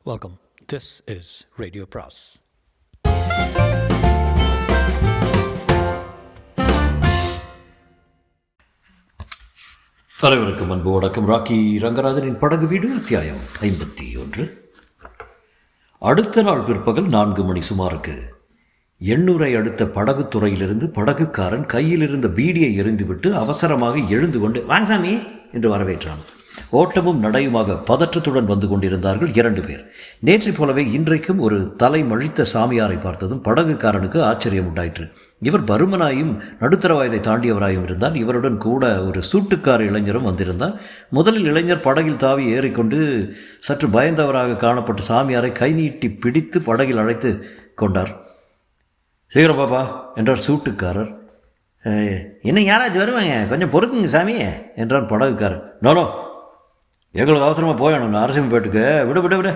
Welcome. This is Radio Pras. அனைவருக்கும் அன்பு வணக்கம். ராக்கி ரங்கராஜனின் படகு வீடு அத்தியாயம் 51. அடுத்த நாள் பிற்பகல் 4 மணி சுமாருக்கு எண்ணூரை அடுத்த படகு துறையிலிருந்து படகுக்காரன் கையில் இருந்த பீடியை எறிந்துவிட்டு அவசரமாக எழுந்து கொண்டு வாங்கசாமி என்று வரவேற்றான். ஓட்டமும் நடையுமாக பதற்றத்துடன் வந்து கொண்டிருந்தார்கள் 2 பேர். நேற்றைப் போலவே இன்றைக்கும் ஒரு தலை மழித்த சாமியாரை பார்த்ததும் படகுக்காரனுக்கு ஆச்சரியம் உண்டாயிற்று. இவர் பருமனாயும் நடுத்தர வயதை தாண்டியவராயும் இருந்தார். இவருடன் கூட ஒரு சூட்டுக்கார இளைஞரும் வந்திருந்தார். முதலில் இளைஞர் படகில் தாவி ஏறிக்கொண்டு சற்று பயந்தவராக காணப்பட்ட சாமியாரை கை நீட்டி பிடித்து படகில் அழைத்து கொண்டார். சீக்கிரம் பாப்பா என்றார் சூட்டுக்காரர். இன்னும் யாராச்சும் வருவாங்க, கொஞ்சம் பொறுத்துங்க சாமியே என்றான் படகுக்காரர். நோனோ, எங்களுக்கு அவசரமாக போயணும் அரசியம்பேட்டுக்கு. விட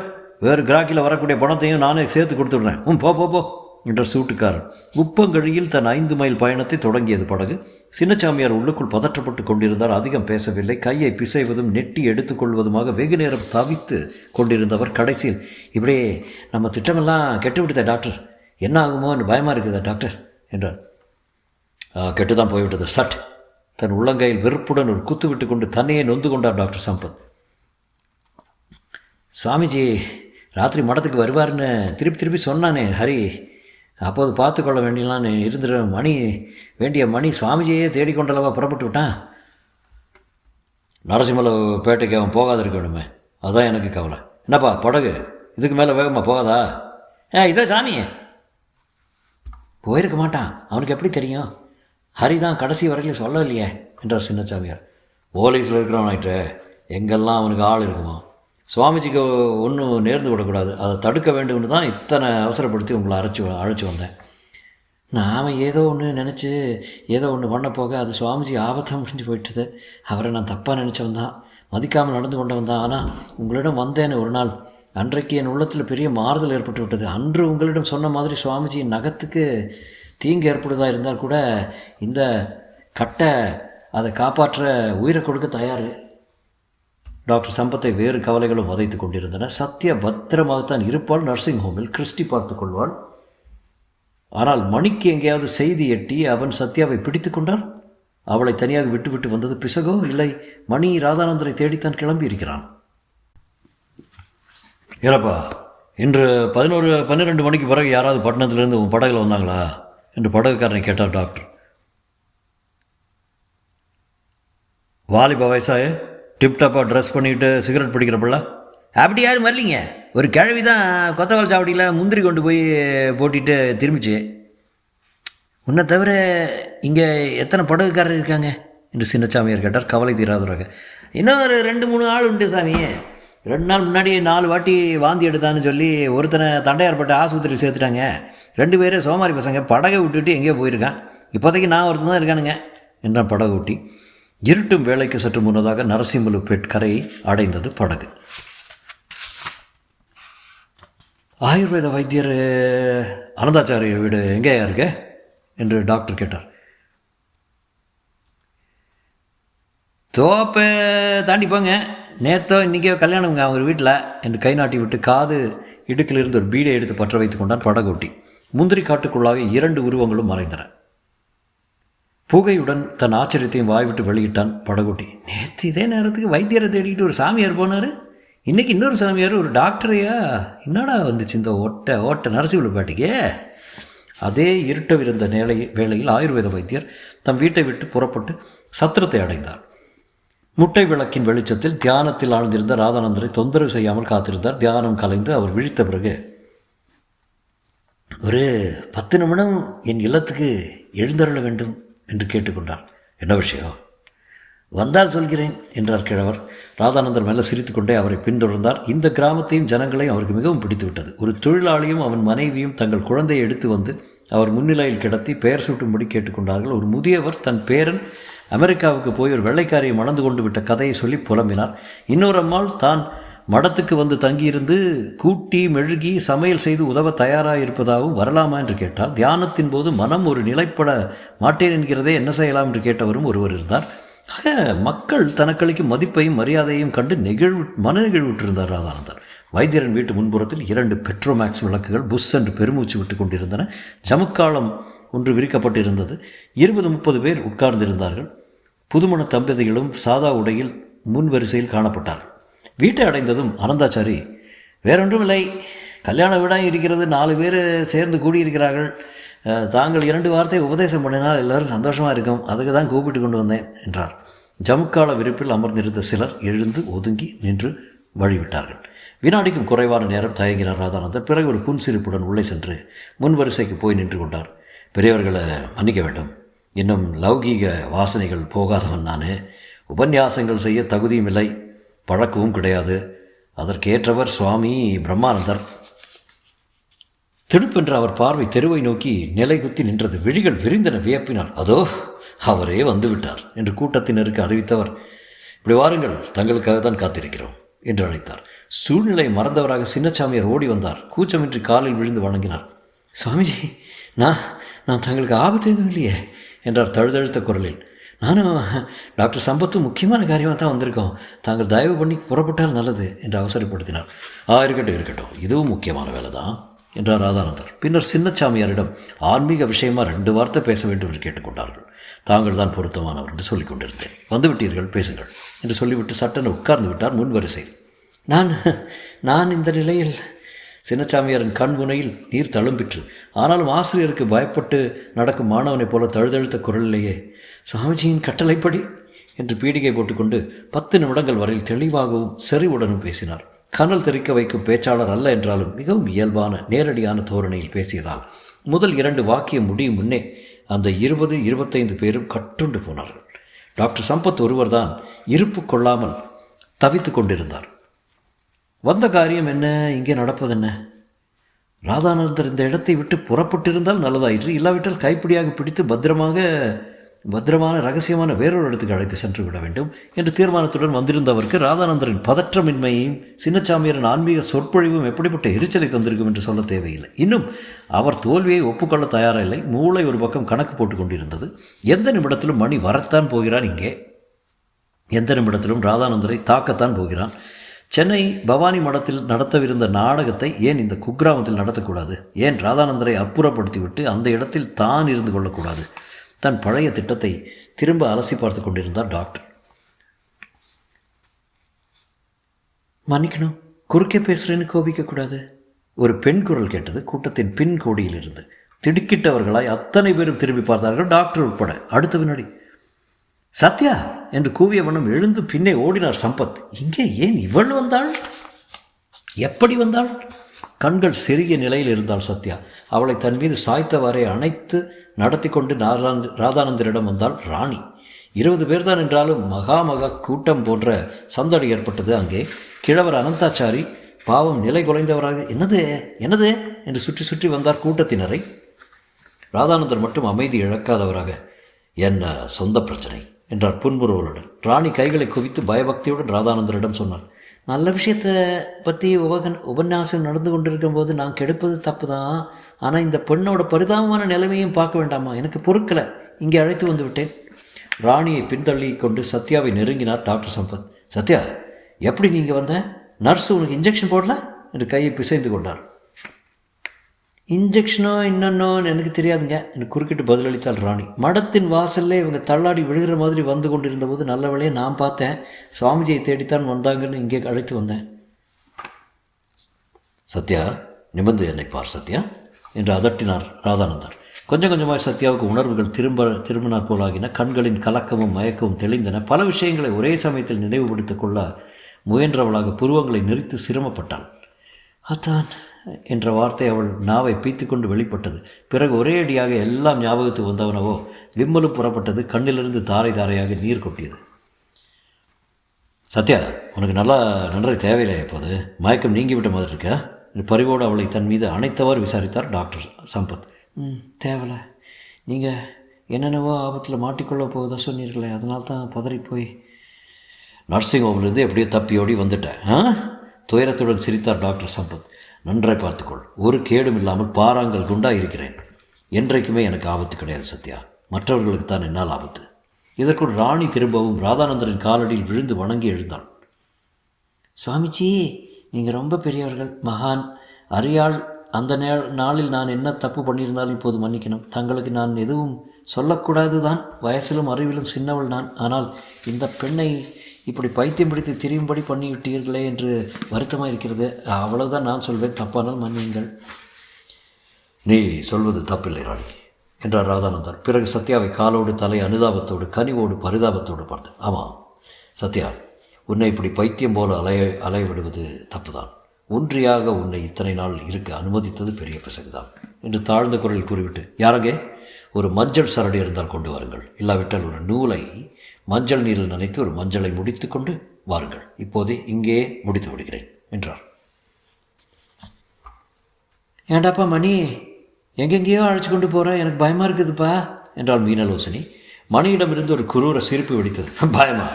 வேறு கிராக்கில் வரக்கூடிய பணத்தையும் நானே சேர்த்து கொடுத்து விடுறேன். போ என்ற சூட்டுக்காரர். உப்பங்கழியில் தன் 5 மைல் பயணத்தை தொடங்கியது படகு. சின்னச்சாமியார் உள்ளுக்குள் பதற்றப்பட்டு கொண்டிருந்தார். அதிகம் பேசவில்லை. கையை பிசைவதும் நெட்டி எடுத்துக்கொள்வதுமாக வெகு நேரம் தவித்து கொண்டிருந்தவர் கடைசியில், இப்படியே நம்ம திட்டமெல்லாம் கெட்டுவிட்டதா டாக்டர், என்ன ஆகுமோன்னு பயமாக இருக்குதா டாக்டர் என்றார். கெட்டுதான் போய்விட்டது சட். தன் உள்ளங்கையில் வெறுப்புடன் ஒரு குத்து விட்டு கொண்டு தன்னையே நொந்து கொண்டார் டாக்டர் சம்பத். சுவாமிஜி ராத்திரி மடத்துக்கு வருவார்னு திருப்பி சொன்னானே ஹரி, அப்போது பார்த்து கொள்ள வேண்டியலான்னு இருந்துற மணி சுவாமிஜியே தேடிக்கொண்டளவா புறப்பட்டு விட்டான். நரசிம்மல பேட்டைக்கு அவன் போகாத இருக்க வேணுமே, அதுதான் எனக்கு கவலை. என்னப்பா படகு இதுக்கு மேலே வேகமாக போகாதா? இதோ சாமியே போயிருக்க மாட்டான், அவனுக்கு எப்படி தெரியும்? ஹரி தான் கடைசி வரையிலும் சொல்லலையே என்றார் சின்னச்சாமியார். போலீஸில் இருக்கிறவன் ஆயிட்டு எங்கெல்லாம் அவனுக்கு ஆள் இருக்குமோ. சுவாமிஜிக்கு ஒன்றும் நேர்ந்து விடக்கூடாது, அதை தடுக்க வேண்டும்னு தான் இத்தனை அவசரப்படுத்தி உங்களை அழைச்சி வந்தேன். நாம் ஏதோ ஒன்று நினச்சி ஏதோ ஒன்று பண்ண போக அது சுவாமிஜி ஆபத்தாக முடிஞ்சு போயிட்டுது. அவரை நான் தப்பாக நினச்சவன் தான், மதிக்காமல் நடந்து கொண்டவன் தான். ஆனால் உங்களிடம் வந்தேன்னு ஒரு நாள், அன்றைக்கு என் உள்ளத்தில் பெரிய மாறுதல் ஏற்பட்டு விட்டது. அன்று உங்களிடம் சொன்ன மாதிரி சுவாமிஜியின் நகத்துக்கு தீங்கு ஏற்படுவதாக இருந்தால் கூட இந்த கட்டை அதை காப்பாற்ற உயிரை கொடுக்க தயார். டாக்டர் சம்பத்தை வேறு கவலைகளும் வதைத்து கொண்டிருந்தன. சத்யா பத்திரமாகத்தான் இருப்பாள், நர்சிங் ஹோமில் கிறிஸ்டி பார்த்து கொள்வாள். ஆனால் மணிக்கு எங்கேயாவது செய்தி எட்டி அவன் சத்யாவை பிடித்து கொண்டார். அவளை தனியாக விட்டு வந்தது பிசகோ இல்லை மணி ராதானந்தரை தேடித்தான் கிளம்பி இருக்கிறான். ஏறப்பா, இன்று 11-12 மணிக்கு பிறகு யாராவது பட்டணத்திலிருந்து உன் படகுல வந்தாங்களா என்று படகுக்காரனை கேட்டார் டாக்டர். வாலிப வயசாய டிப்டாப்பாக ட்ரெஸ் பண்ணிவிட்டு சிகரெட் பிடிக்கிறப்பல அப்படி யாரும் வரலிங்க. ஒரு கிழவி தான் கொத்தவால் சாவடியில் முந்திரி கொண்டு போய் போட்டிட்டு திரும்பிச்சு. உன்னை தவிர இங்கே எத்தனை படகுக்காரர் இருக்காங்க என்று சின்னச்சாமியார் கேட்டார் கவலை தீராதவராக. இன்னும் ஒரு 2-3 ஆள் உண்டு சாமி. 2 நாள் முன்னாடி 4 வாட்டி வாந்தி எடுத்தான்னு சொல்லி ஒருத்தனை தண்டையார்பட்ட ஆஸ்பத்திரி சேர்த்துட்டாங்க. 2 பேரே சோமாரி பசங்க, படகை விட்டுட்டு எங்கேயோ போயிருக்கான். இப்போதைக்கு நான் ஒருத்தன் தான் இருக்கானுங்க என்றான் படகு ஊட்டி. இருட்டும் வேளைக்கு சற்று முன்னதாக நரசிம்மலுப்பேட் கரையை அடைந்தது படகு. ஆயுர்வேத வைத்தியர் அனந்தாச்சாரிய வீடு எங்கேயா இருக்க என்று டாக்டர் கேட்டார். தோப்பை தாண்டி போங்க, நேற்றோ இன்றைக்கோ கல்யாணங்க அவங்க வீட்டில் என்று கை நாட்டி விட்டு காது இடுக்கிலிருந்து ஒரு பீடை எடுத்து பற்ற வைத்து கொண்டான் படகோட்டி. முந்திரி காட்டுக்குள்ளாக 2 உருவங்களும் மறைந்தன. புகையுடன் தன் ஆச்சரியத்தையும் வாய்விட்டு வெளியிட்டான் படகோட்டி. நேற்று இதே நேரத்துக்கு வைத்தியரை தேடிக்கிட்டு ஒரு சாமியார் போனார், இன்றைக்கி இன்னொரு சாமியார், ஒரு டாக்டரையா என்னடா வந்துச்சு இந்த ஓட்ட நரசிம்மலுப்பேட்டைக்கு. அதே இருட்டவிருந்த வேளையில் ஆயுர்வேத வைத்தியர் தம் வீட்டை விட்டு புறப்பட்டு சத்திரத்தை அடைந்தார். முட்டை விளக்கின் வெளிச்சத்தில் தியானத்தில் ஆழ்ந்திருந்த ராதானந்தரை தொந்தரவு செய்யாமல் காத்திருந்தார். தியானம் கலைந்து அவர் விழித்த பிறகு, ஒரு 10 நிமிடம் என் இல்லத்துக்கு எழுந்தருள வேண்டும் என்று கேட்டுக்கொண்டார். என்ன விஷயம்? வந்தால் சொல்கிறேன் என்றார் கிழவர். ராதானந்தர் மெல்ல சிரித்துக்கொண்டே அவரை பின்தொடர்ந்தார். இந்த கிராமத்தையும் ஜனங்களையும் அவருக்கு மிகவும் பிடித்து விட்டது. ஒரு தொழிலாளியும் அவன் மனைவியும் தங்கள் குழந்தையை எடுத்து வந்து அவர் முன்னிலையில் கிடத்தி பெயர் சூட்டும்படி கேட்டுக்கொண்டார்கள். ஒரு முதியவர் தன் பேரன் அமெரிக்காவுக்கு போய் ஒரு வெள்ளைக்காரியை மணந்து கொண்டு விட்ட கதையை சொல்லி புலம்பினார். இன்னொரு அம்மாள் தான் மடத்துக்கு வந்து தங்கியிருந்து கூட்டி மெழுகி சமையல் செய்து உதவ தயாராக இருப்பதாகவும் வரலாமா என்று கேட்டால், தியானத்தின் போது மனம் ஒரு நிலைப்பட மாட்டேன் என்கிறதே, என்ன செய்யலாம் என்று கேட்டவரும் ஒருவர் இருந்தார். ஆக மக்கள் தனக்களிக்கும் மதிப்பையும் மரியாதையும் கண்டு மன நெகிழ்வுற்றிருந்தார் ராதானந்தர். வைத்தியரின் வீட்டு முன்புறத்தில் 2 பெட்ரோமேக்ஸ் விளக்குகள் புஷ் என்று பெருமூச்சு விட்டு கொண்டிருந்தன. ஜமுக்காலம் ஒன்று விரிக்கப்பட்டிருந்தது. 20-30 பேர் உட்கார்ந்திருந்தார்கள். புதுமண தம்பதிகளும் சாதா உடையில் முன் வரிசையில் காணப்பட்டார்கள். வீட்டை அடைந்ததும் அனந்தாச்சாரி, வேறொன்றுமில்லை, கல்யாண வீடாக இருக்கிறது, 4 பேர் சேர்ந்து கூடியிருக்கிறார்கள். தாங்கள் 2 வார்த்தை உபதேசம் பண்ணினால் எல்லோரும் சந்தோஷமாக இருக்கும், அதுக்கு தான் கூப்பிட்டு கொண்டு வந்தேன் என்றார். ஜமுக்கால விரிப்பில் அமர்ந்திருந்த சிலர் எழுந்து ஒதுங்கி நின்று வழிவிட்டார்கள். வினாடிக்கும் குறைவான நேரம் தயங்கினார் ராதானந்தர். பிறகு ஒரு புன்சிரிப்புடன் உள்ளே சென்று முன் வரிசைக்கு போய் நின்று கொண்டார். பெரியவர்களை மன்னிக்க வேண்டும், இன்னும் லௌகீக வாசனைகள் போகாதவன் நான். உபன்யாசங்கள் செய்ய தகுதியும் இல்லை, பழக்கமும் கிடையாது. அதற்கேற்றவர் சுவாமி பிரம்மானந்தர். திடுப்பென்ற அவர் பார்வை தெருவை நோக்கி நிலைகுத்தி நின்றது. விழிகள் விரிந்தன வியப்பினார். அதோ அவரே வந்துவிட்டார் என்று கூட்டத்தினருக்கு அறிவித்தவர், இப்படி வாருங்கள், தங்களுக்காகத்தான் காத்திருக்கிறோம் என்று அழைத்தார். சூழ்நிலை மறந்தவராக சின்னச்சாமியார் ஓடி வந்தார். கூச்சமின்றி காலில் விழுந்து வணங்கினார். சுவாமிஜி, நான் தங்களுக்கு ஆபத்து எதுவும் இல்லையே என்றார் தழுதழுத்த குரலில். நானும் டாக்டர் சம்பத்தும் முக்கியமான காரியமாக தான் வந்திருக்கோம், தாங்கள் தயவு பண்ணி புறப்பட்டால் நல்லது என்று அவசரப்படுத்தினார். இருக்கட்டும், இதுவும் முக்கியமான வேலை தான் என்றார் ராதானந்தர். பின்னர் சின்னச்சாமியாரிடம் ஆன்மீக விஷயமா 2 வார்த்தை பேச வேண்டும் என்று கேட்டுக்கொண்டார்கள். தாங்கள் தான் பொருத்தமானவர் என்று சொல்லிக் கொண்டிருந்தேன், வந்துவிட்டீர்கள், பேசுங்கள் என்று சொல்லிவிட்டு சட்டென உட்கார்ந்து விட்டார் முன் வரிசையில். நான் இந்த நிலையில் சின்னச்சாமியாரின் கண் முனையில் நீர் தழும்பிற்று. ஆனாலும் ஆசிரியருக்கு பயப்பட்டு நடக்கும் மாணவனைப் போல தழுதழுத்த குரலிலேயே, சுவாமிஜியின் கட்டளைப்படி என்று பீடிகை போட்டுக்கொண்டு 10 நிமிடங்கள் வரையில் தெளிவாகவும் செறிவுடனும் பேசினார். கனல் தெரிக்க வைக்கும் பேச்சாளர் அல்ல என்றாலும் மிகவும் இயல்பான நேரடியான தோரணையில் பேசியதால் முதல் 2 வாக்கியம் முடியும் முன்னே அந்த 20-25 பேரும் கட்டுண்டு போனார்கள். டாக்டர் சம்பத் ஒருவர்தான் இருப்பு கொள்ளாமல் தவித்து கொண்டிருந்தார். வந்த காரியம் என்ன, இங்கே நடப்பதென்ன? ராதானந்தர் இந்த இடத்தை விட்டு புறப்பட்டிருந்தால் நல்லதாயிற்று, இல்லாவிட்டால் கைப்பிடியாக பிடித்து பத்திரமான ரகசியமான வேறொரு இடத்துக்கு அழைத்து சென்று விட வேண்டும் என்று தீர்மானத்துடன் வந்திருந்தவருக்கு ராதானந்தரின் பதற்றமின்மையையும் சின்னச்சாமியாரின் ஆன்மீக சொற்பொழிவும் எப்படிப்பட்ட எரிச்சலை தந்திருக்கும் என்று சொல்ல தேவையில்லை. இன்னும் அவர் தோல்வியை ஒப்புக்கொள்ள தயாரில்லை. மூளை ஒரு பக்கம் கணக்கு போட்டு கொண்டிருந்தது. எந்த நிமிடத்திலும் மணி வரத்தான் போகிறான், இங்கே எந்த நிமிடத்திலும் ராதானந்தரை தாக்கத்தான் போகிறான். சென்னை பவானி மடத்தில் நடத்தவிருந்த நாடகத்தை ஏன் இந்த குக்கிராமத்தில் நடத்தக்கூடாது? ஏன் ராதானந்தரை அப்புறப்படுத்திவிட்டு அந்த இடத்தில் தான் இருந்து கொள்ளக்கூடாது? தன் பழைய திட்டத்தை திரும்ப அலசி பார்த்து கொண்டிருந்தார் டாக்டர். மன்னிக்கணும், குறுக்கே பேசுகிறேன்னு கோபிக்கக்கூடாது. ஒரு பெண் குரல் கேட்டது கூட்டத்தின் பின் கோடியில் இருந்து. திடுக்கிட்டவர்களாய் அத்தனை பேரும் திரும்பி பார்த்தார்கள், டாக்டர் உட்பட. அடுத்த வினாடி சத்யா என்று கூவிய வண்ணம் எழுந்து பின்னே ஓடினார் சம்பத். இங்கே ஏன் இவள் வந்தாள்? எப்படி வந்தாள்? கண்கள் செருகிய நிலையில் இருந்தாள் சத்யா. அவளை தன் மீது சாய்த்தவாறே அணைத்து நடத்தி கொண்டு ராதானந்தரிடம் வந்தாள் ராணி. 20 பேர் தான் என்றாலும் மகா கூட்டம் போன்ற சந்தடி ஏற்பட்டது அங்கே. கிழவர் அனந்தாச்சாரி பாவம் நிலை குலைந்தவராக என்னது என்று சுற்றி சுற்றி வந்தார் கூட்டத்தினரை. ராதானந்தர் மட்டும் அமைதி இழக்காதவராக, என்ன சொந்த பிரச்சனை என்றார் புன்முறுவலுடன். ராணி கைகளை குவித்து பயபக்தியுடன் ராதானந்தரிடம் சொன்னார், நல்ல விஷயத்தை பற்றி உபன்யாசம் நடந்து கொண்டிருக்கும் போது நான் கெடுப்பது தப்பு தான், ஆனால் இந்த பெண்ணோட பரிதாபமான நிலைமையும் பார்க்க வேண்டாமா? எனக்கு பொறுக்கலை, இங்கே அழைத்து வந்து விட்டேன். ராணியை பின்தள்ளி கொண்டு சத்யாவை நெருங்கினார் டாக்டர் சம்பத். சத்யா, எப்படி நீங்கள் வந்த? நர்ஸு உனக்கு இன்ஜெக்ஷன் போடல என்று கையை பிசைந்து கொண்டார். இன்ஜெக்ஷனோ இன்னொன்னோ எனக்கு தெரியாதுங்க என்று குறுக்கிட்டு பதிலளித்தாள் ராணி. மடத்தின் வாசல்லே இவங்க தள்ளாடி விழுகிற மாதிரி வந்து கொண்டிருந்த போது நல்ல வேளையை நான் பார்த்தேன். சுவாமிஜியை தேடித்தான் வந்தாங்கன்னு இங்கே அழைத்து வந்தேன். சத்யா, நிமிர்ந்து என்னை பார் சத்யா என்று அதட்டினார் ராதானந்தர். கொஞ்சம் கொஞ்சமாக சத்யாவுக்கு உணர்வுகள் திரும்பினார் போலாகின. கண்களின் கலக்கமும் மயக்கமும் தெளிந்தன. பல விஷயங்களை ஒரே சமயத்தில் நினைவுபடுத்திக் கொள்ள முயன்றவளாக புருவங்களை நெறித்து சிரமப்பட்டாள். அத்தான் என்ற வார்த்தை அவள் நாவை பீத்து கொண்டு வெளிப்பட்டது. பிறகு ஒரே அடியாக எல்லாம் ஞாபகத்துக்கு வந்தவனவோ விம்மலும் புறப்பட்டது. கண்ணிலிருந்து தாரை தாரையாக நீர் கொட்டியது. சத்யா, உனக்கு நன்றாய் தேவையில்லை, எப்போது மயக்கம் நீங்கிவிட்ட மாதிரி இருக்க என்று பரிவோடு அவளை தன் மீது அணைத்தவாறு விசாரித்தார் டாக்டர் சம்பத். தேவலை, நீங்கள் என்னென்னவோ ஆபத்தில் மாட்டிக்கொள்ள போவதா சொன்னீர்களே, அதனால தான் பதறிப்போய் நர்சிங் ஹோம்லேருந்து எப்படியோ தப்பியோடி வந்துட்டேன். துயரத்துடன் சிரித்தார் டாக்டர் சம்பத். நன்றாய் பார்த்துக்கொள், ஒரு கேடும் இல்லாமல் பாறாங்கல் குண்டாக இருக்கிறேன். என்றைக்குமே எனக்கு ஆபத்து கிடையாது சத்யா, மற்றவர்களுக்கு தான் என்னால் ஆபத்து. இதற்குள் ராணி திரும்பவும் ராதானந்தரின் காலடியில் விழுந்து வணங்கி எழுந்தாள். சுவாமிஜி, நீங்கள் ரொம்ப பெரியவர்கள், மகான், அறியாள். அந்த நாளில் நான் என்ன தப்பு பண்ணியிருந்தாலும் இப்போது மன்னிக்கணும். தங்களுக்கு நான் எதுவும் சொல்லக்கூடாது தான். வயசிலும் அறிவிலும் சின்னவள் நான். ஆனால் இந்த பெண்ணை இப்படி பைத்தியம் பிடித்து திரியும்படி பண்ணிவிட்டீர்களே என்று வருத்தமாக இருக்கிறது. அவ்வளவுதான் நான் சொல்வேன். தப்பானால் மன்னியுங்கள். நீ சொல்வது தப்பில்லை ராணி என்றார் ராதானந்தர். பிறகு சத்யாவை காலோடு தலை அனுதாபத்தோடு கனிவோடு பரிதாபத்தோடு பார்த்தேன். ஆமாம் சத்யா, உன்னை இப்படி பைத்தியம் போல அலைய விடுவது தப்புதான். ஒன்றியாக உன்னை இத்தனை நாள் இருக்க அனுமதித்தது பெரிய பிசகுதான் என்று தாழ்ந்த குரலில் கூறிவிட்டு, யாரங்கே ஒரு மஞ்சள் சரடு இருந்தால் கொண்டு வாருங்கள். இல்லாவிட்டால் ஒரு நூலை மஞ்சள் நீரில் நனைத்து ஒரு மஞ்சளை முடித்து கொண்டு வாருங்கள். இப்போதே இங்கே முடித்து விடுகிறேன் என்றார். ஏண்டாப்பா மணி, எங்கெங்கேயோ அழைச்சி கொண்டு போகிறேன், எனக்கு பயமாக இருக்குதுப்பா என்றாள் மீனலோசினி. மணியிடமிருந்து ஒரு குரூர சிரிப்பு வெடித்தது. பயமா?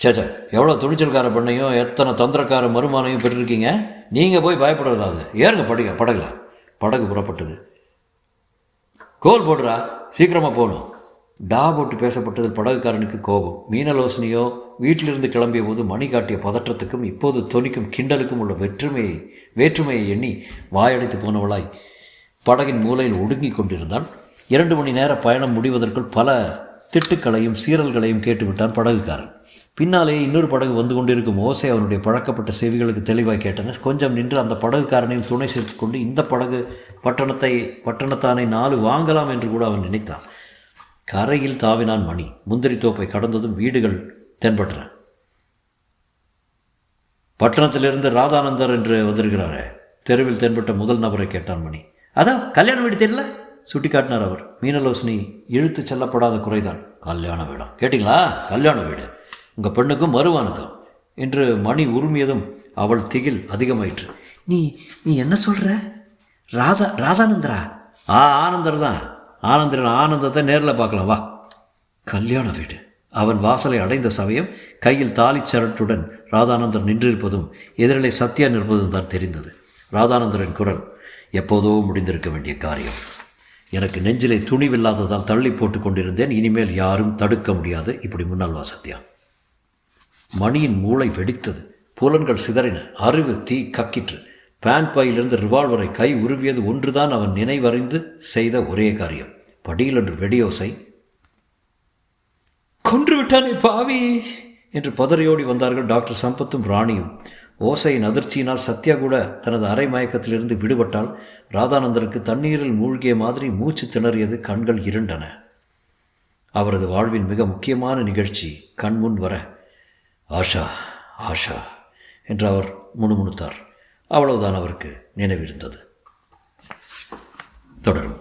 சேச்சா, எவ்வளோ துணிச்சல்கார பெண்ணையும் எத்தனை தந்திரக்கார மருமானையும் பெற்றிருக்கீங்க. நீங்கள் போய் பயப்படுறதாவது. ஏறுங்க படகுல. படகு புறப்பட்டது. கோல் போடுறா, சீக்கிரமாக போகணும். டா போட்டு பேசப்பட்டதில் படகுக்காரனுக்கு கோபம். மீனலோசனியோ வீட்டிலிருந்து கிளம்பிய போது மணி காட்டிய பதற்றத்துக்கும் இப்போது தொனிக்கும் கிண்டலுக்கும் உள்ள வேற்றுமையை எண்ணி வாயடைத்து போனவளாய் படகின் மூலையில் ஒடுங்கி கொண்டிருந்தாள். 2 மணி நேர பயணம் முடிவதற்குள் பல திட்டுக்களையும் சீரல்களையும் கேட்டுவிட்டான் படகுக்காரன். பின்னாலே இன்னொரு படகு வந்து கொண்டிருக்கும் ஓசை அவனுடைய பழக்கப்பட்ட செவிகளுக்கு தெளிவாய் கேட்டன. கொஞ்சம் நின்று அந்த படகுக்காரனையும் துணை சேர்த்து கொண்டு இந்த படகு பட்டணத்தானை 4 வாங்கலாம் என்று கூட அவன் நினைத்தான். கரையில் தாவினான் மணி. முந்திரி தோப்பை கடந்ததும் வீடுகள் தென்பட்டன. பட்டணத்திலிருந்து ராதானந்தர் என்று வந்திருக்கிறாரே, தெருவில் தென்பட்ட முதல் நபரை கேட்டான் மணி. அதான் கல்யாண வீடு தெரியல சுட்டி காட்டினார் அவர். மீனலோசினி இழுத்து செல்லப்படாத குறைதான். கல்யாண வீடம் கேட்டிங்களா? கல்யாண வீடு உங்கள் பெண்ணுக்கும் மருவானுக்கும் என்று மணி உருமியதும் அவள் திகில் அதிகமாயிற்று. நீ என்ன சொல்கிற? ராதானந்தரா? ஆனந்தர் தான். ஆனந்தத்தை நேரில் பார்க்கலாம் வா. கல்யாண வீடு. அவன் வாசலை அடைந்த சமயம் கையில் தாலிச்சரட்டுடன் ராதானந்தர் நின்றிருப்பதும் எதிரிலே சத்யா நிற்பதும் தான் தெரிந்தது. ராதானந்தரின் குரல், எப்போதோ முடிந்திருக்க வேண்டிய காரியம். எனக்கு நெஞ்சிலே துணிவில்லாததால் தள்ளி போட்டு கொண்டிருந்தேன். இனிமேல் யாரும் தடுக்க முடியாது. இப்படி முன்னால் வா சத்யா. மணியின் மூளை வெடித்தது. புலன்கள் சிதறின. அறிவு தீ கக்கிற்று. பேண்ட் பையிலிருந்து ரிவால்வரை கை உருவியது ஒன்றுதான் அவன் நினைவறிந்து செய்த ஒரே காரியம். படியில் என்று வெடியோசை. கொன்று விட்டானே பாவி என்று பதறியோடி வந்தார்கள் டாக்டர் சம்பத்தும் ராணியும். ஓசையின் அதிர்ச்சியினால் சத்யா கூட தனது அரை மயக்கத்திலிருந்து விடுபட்டால். ராதானந்தருக்கு தண்ணீரில் மூழ்கிய மாதிரி மூச்சு திணறியது. கண்கள் இருண்டன. அவரது வாழ்வின் மிக முக்கியமான நிகழ்ச்சி கண்முன் வர, ஆஷா என்று அவர் முணுமுணுத்தார். அவ்வளவுதான் அவருக்கு நினைவிருந்தது. தொடரும்.